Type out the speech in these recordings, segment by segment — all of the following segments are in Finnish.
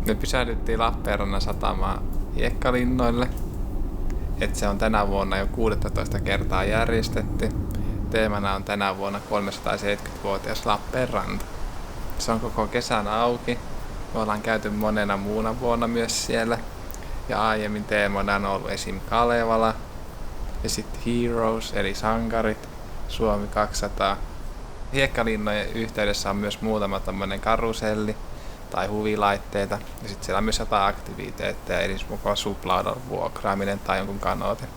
Me pysähdyttiin Lappeenrannan satamaan hiekkalinnoille. Et se on tänä vuonna jo 16 kertaa järjestetty. Teemana on tänä vuonna 370-vuotias Lappeenranta. Se on koko kesän auki. Me ollaan käyty monena muuna vuonna myös siellä. Ja aiemmin teemana on ollut esim. Kalevala. Ja sitten Heroes eli sankarit. Suomi 200. Hiekkalinnojen yhteydessä on myös muutama tommonen karuselli tai huvilaitteita. Ja sitten siellä on myös jotain aktiviteetteja, eli mukaan suplaudan vuokraaminen tai jonkun kanootin.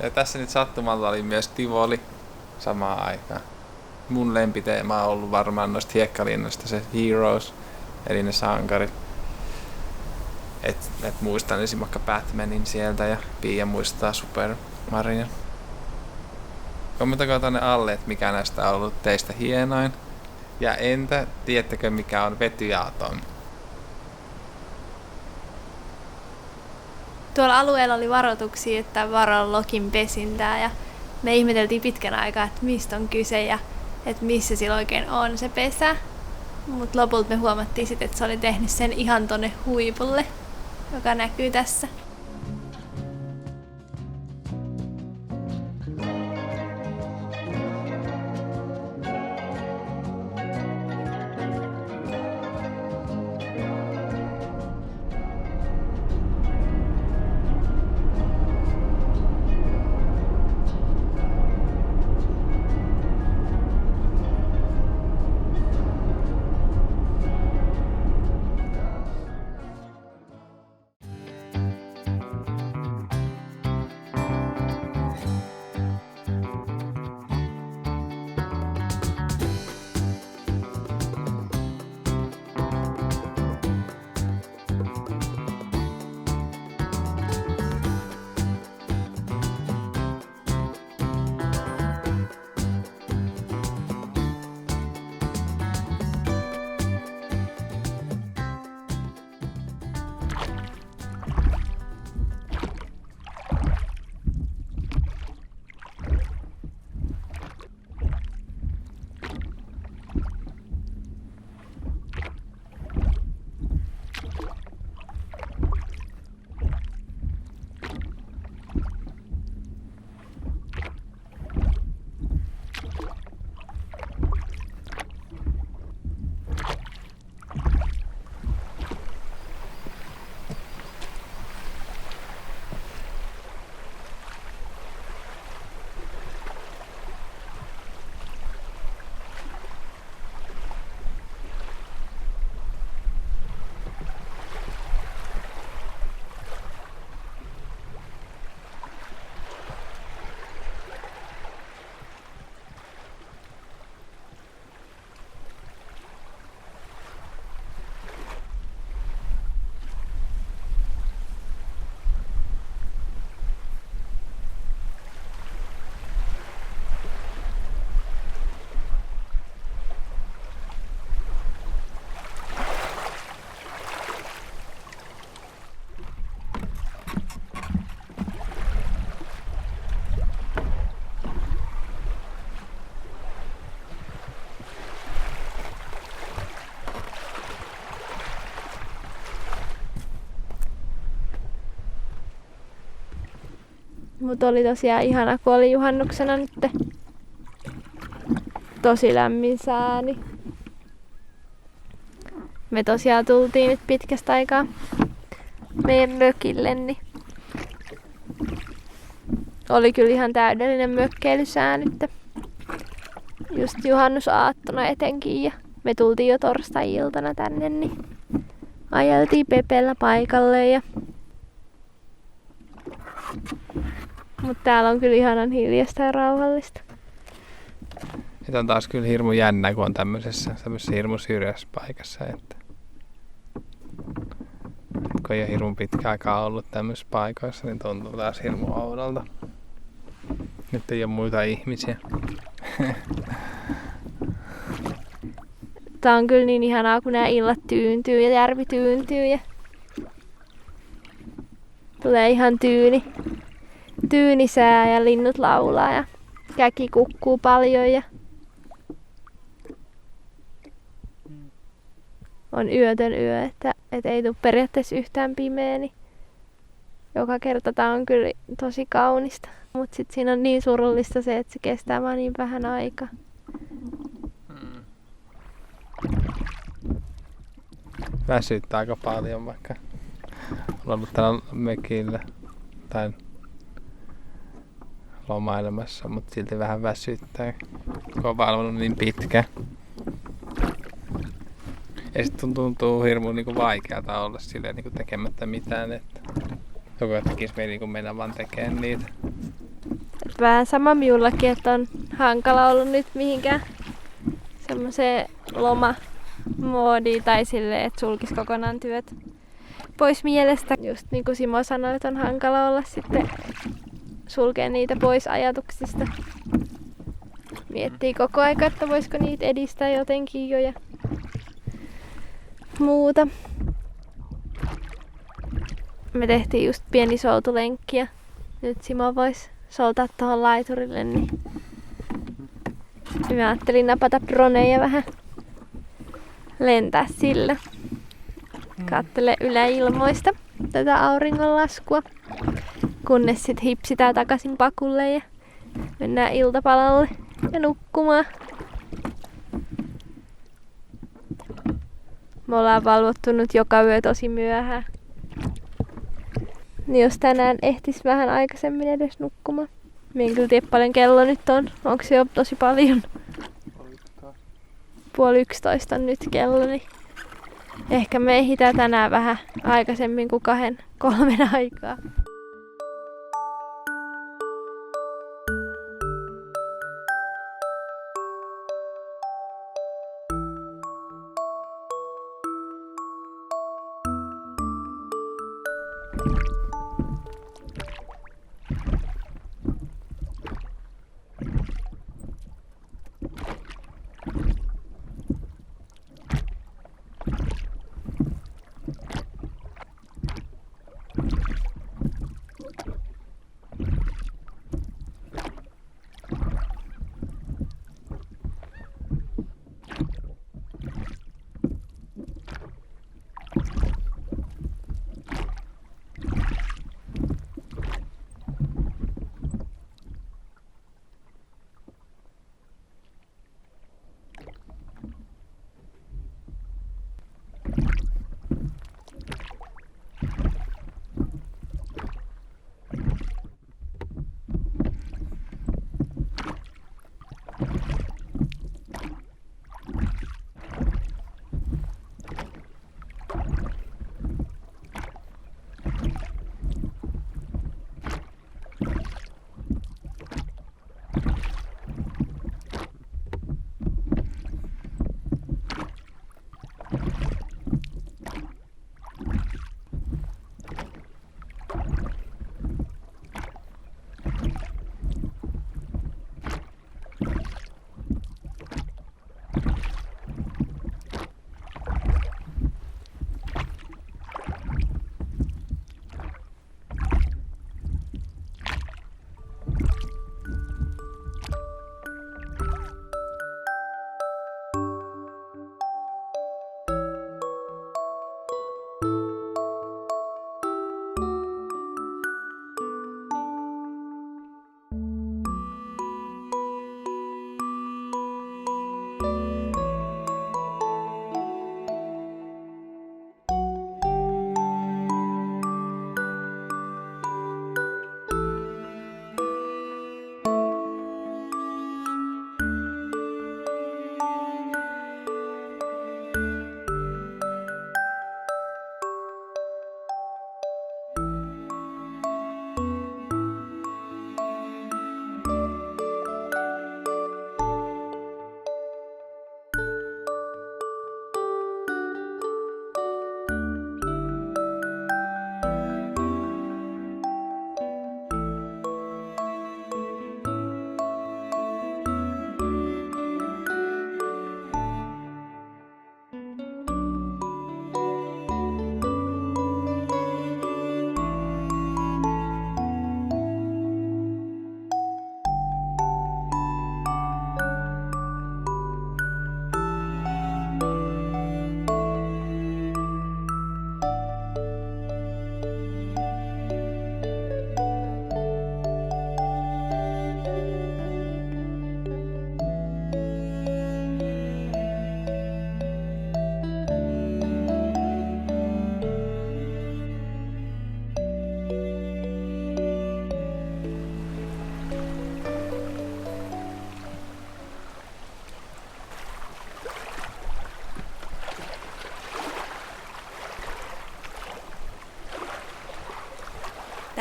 Ja tässä nyt sattumalta oli myös Tivoli samaan aikaan. Mun lempiteema on ollut varmaan noista hiekkalinnoista se Heroes, eli ne sankarit. Et muistan esim. Vaikka Batmanin sieltä ja Pia muistaa Super Mario. Kommentokaa tonne alle, että mikä näistä on ollut teistä hienoin. Ja entä, tiedättekö mikä on vetyatom? Tuolla alueella oli varoituksia, että varo lokin pesintää ja me ihmeteltiin pitkän aikaa, että mistä on kyse ja että missä sillä oikein on se pesä. Mutta lopulta me huomattiin sitten, että se oli tehnyt sen ihan tonne huipulle, joka näkyy tässä. Mutta oli tosiaan ihana, kun oli juhannuksena nyt tosi lämmin sääni. Me tosiaan tultiin nyt pitkästä aikaa meidän mökille, niin oli kyllä ihan täydellinen mökkeilysää nyt. Just juhannusaattona etenkin ja me tultiin jo torstai-iltana tänne, niin ajeltiin Pepellä paikalle ja mutta täällä on kyllä ihanan hiljasta ja rauhallista. Nyt on taas kyllä hirmu jännä, kun on tämmöisessä hirmu syrjässä paikassa. Että kun ei ole hirmu pitkä aikaa ollut tämmöisissä paikoissa, niin tuntuu taas hirmu oudolta. Nyt ei ole muita ihmisiä. Tää on kyllä niin ihanaa, kun nämä illat tyyntyy ja järvi tyyntyy ja tulee ihan tyynisää ja linnut laulaa ja käki kukkuu paljon ja on yötön yö, että ei tule periaatteessa yhtään pimeä, niin joka kerta tää on kyllä tosi kaunista. Mut sit siinä on niin surullista se, että se kestää vaan niin vähän aikaa. Väsyttää aika paljon, vaikka on ollut täällä mökillä tai lomailemassa, mutta silti vähän väsyttää, kun on valvonut niin pitkä. Ja sitten tuntuu hirmu niinku vaikealta olla silleen niinku tekemättä mitään, että joku tekisi niinku mennä vaan tekemään niitä. Vähän sama minullakin, että on hankala ollut nyt mihinkään semmoiseen lomamoodiin tai silleen, että sulkisi kokonaan työt pois mielestä. Just niin kuin Simo sanoi, että on hankala olla sitten sulkea niitä pois ajatuksista. Miettii koko aika, että voisiko niitä edistää jotenkin jo ja muuta. Me tehtiin just pieni soutulenkki ja nyt Simo vois soutaa tuohon laiturille, niin mä ajattelin napata droneja vähän lentää sillä. Kattele yläilmoista tätä auringonlaskua, kunnes sit hipsitään takaisin pakulle ja mennään iltapalalle ja nukkumaan. Me ollaan valvottu nyt joka yö tosi myöhään. Niin jos tänään ehtis vähän aikaisemmin edes nukkumaan. Mä en kyllä tiedä paljon kello nyt on. Onko se jo tosi paljon? 10:30 on nyt kello, niin ehkä me ehditään tänään vähän aikaisemmin kuin 2-3 aikaa.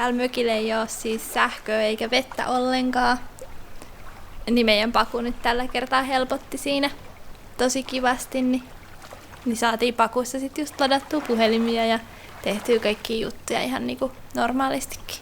täällä mökillä ei ole siis sähköä eikä vettä ollenkaan. Niin meidän paku nyt tällä kertaa helpotti siinä tosi kivasti, niin saatiin pakussa sitten just ladattua puhelimia ja tehtyä kaikkia juttuja ihan niinku normaalistikin.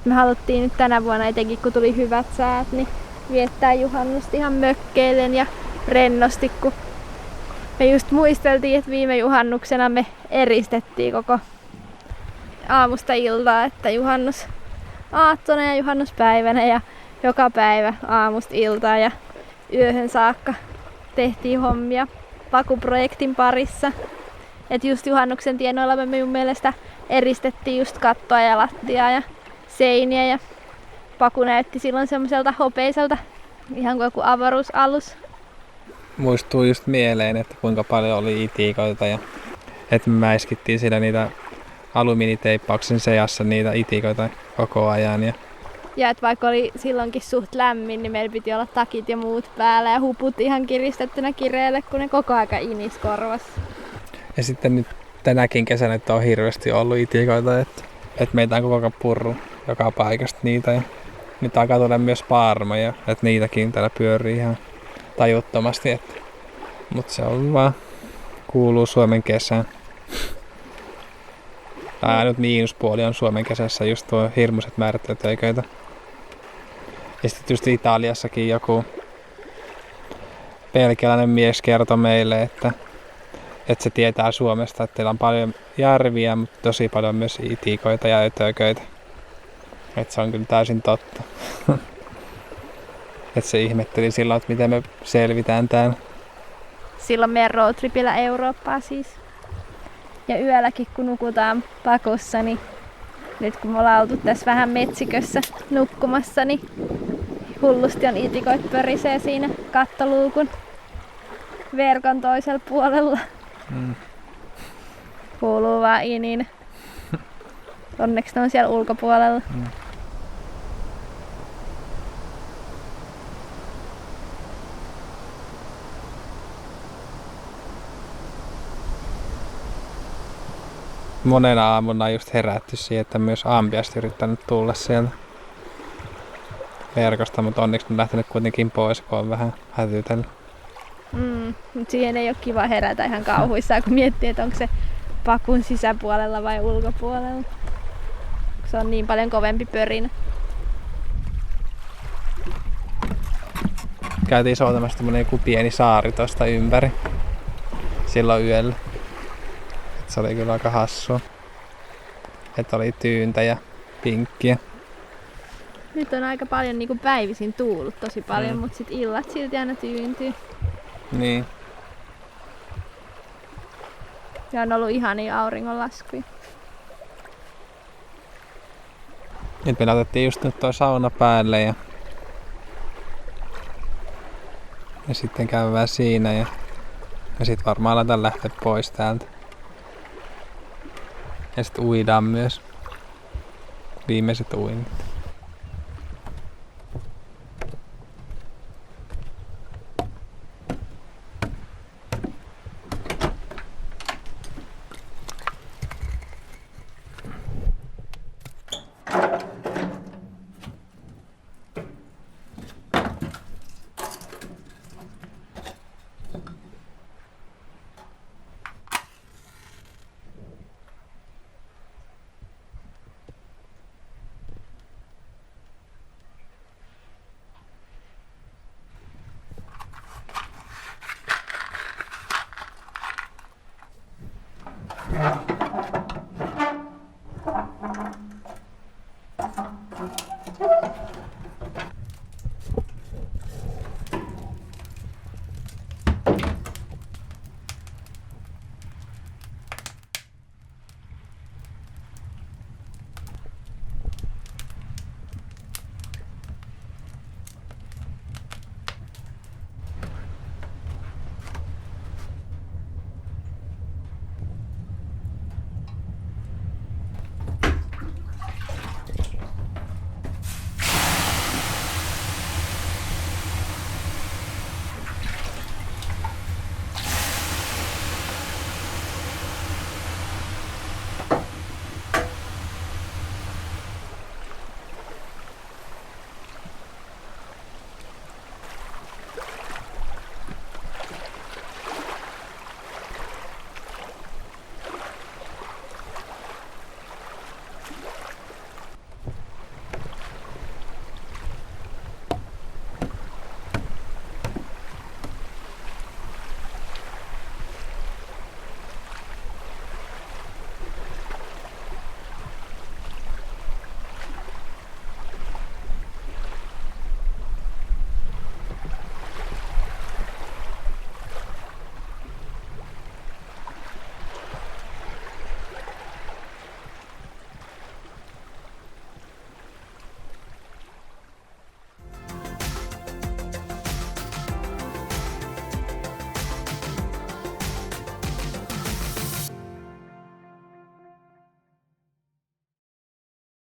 Me haluttiin nyt tänä vuonna etenkin, kun tuli hyvät säät, niin viettää juhannusta ihan mökkeillen ja rennosti, kun me just muisteltiin, että viime juhannuksena me eristettiin koko aamusta iltaa, että juhannus aattona ja juhannuspäivänä ja joka päivä aamusta iltaa ja yöhön saakka tehtiin hommia pakuprojektin parissa. Et just juhannuksen tienoilla me minun mielestä eristettiin just kattoa ja lattiaa ja seiniä ja paku näytti silloin semmoiselta hopeiselta, ihan kuin joku avaruusalus. Muistuu just mieleen, että kuinka paljon oli itikoita ja että me mäiskittiin siellä niitä alumiiniteippauksen seassa niitä itikoita koko ajan. Ja että vaikka oli silloinkin suht lämmin, niin meillä piti olla takit ja muut päällä ja huput ihan kiristettynä kireelle, kun ne koko aika inis korvassa. Ja sitten nyt tänäkin kesänä että on hirveästi ollut itikoita, että meitä on koko ajan purru joka paikasta niitä. Ja nyt alkaa tulla myös paarmoja, että niitäkin täällä pyörii ihan tajuttomasti. Mutta se on vaan, kuuluu Suomen kesään. Ainut miinuspuoli on Suomen kesässä just tuo hirmuiset määrät lötöiköitä. Ja sitten just Italiassakin joku belgialainen mies kertoi meille, että se tietää Suomesta, että teillä on paljon järviä, mutta tosi paljon myös itikoita ja ötököitä. Että se on kyllä täysin totta. Että se ihmetteli silloin, että miten me selvitään täällä. Silloin meidän roadtripillä Eurooppaa siis. Ja yölläkin kun nukutaan pakossa, niin nyt kun me ollaan oltu tässä vähän metsikössä nukkumassa, niin hullusti on itikoit pörisee siinä kattoluukun verkon toisella puolella. Kuuluu vaan inin. Onneksi ne on siellä ulkopuolella. Monena aamuna on just herätty siihen, että myös ampiasti yrittänyt tulla sieltä verkosta, mutta onneksi on lähtenyt kuitenkin pois, kun on vähän hätytellyt. Mutta siihen ei ole kiva herätä ihan kauhuissaan, kun miettii, että onko se pakun sisäpuolella vai ulkopuolella. Se on niin paljon kovempi pörinä. Käytiin soutamassa tämmönen joku pieni saari tosta ympäri silloin yöllä. Et se oli kyllä aika hassua. Että oli tyyntä ja pinkkiä. Nyt on aika paljon niin kuin päivisin tuullut tosi paljon, mutta sit illat silti aina tyyntyy. Niin. Ja on ollut ihania auringonlaskuja. Nyt me otettiin just nyt toi sauna päälle ja sitten käydään siinä ja sitten varmaan aletaan lähteä pois täältä. Ja sitten uidaan myös. Viimeiset uinnit. Ja.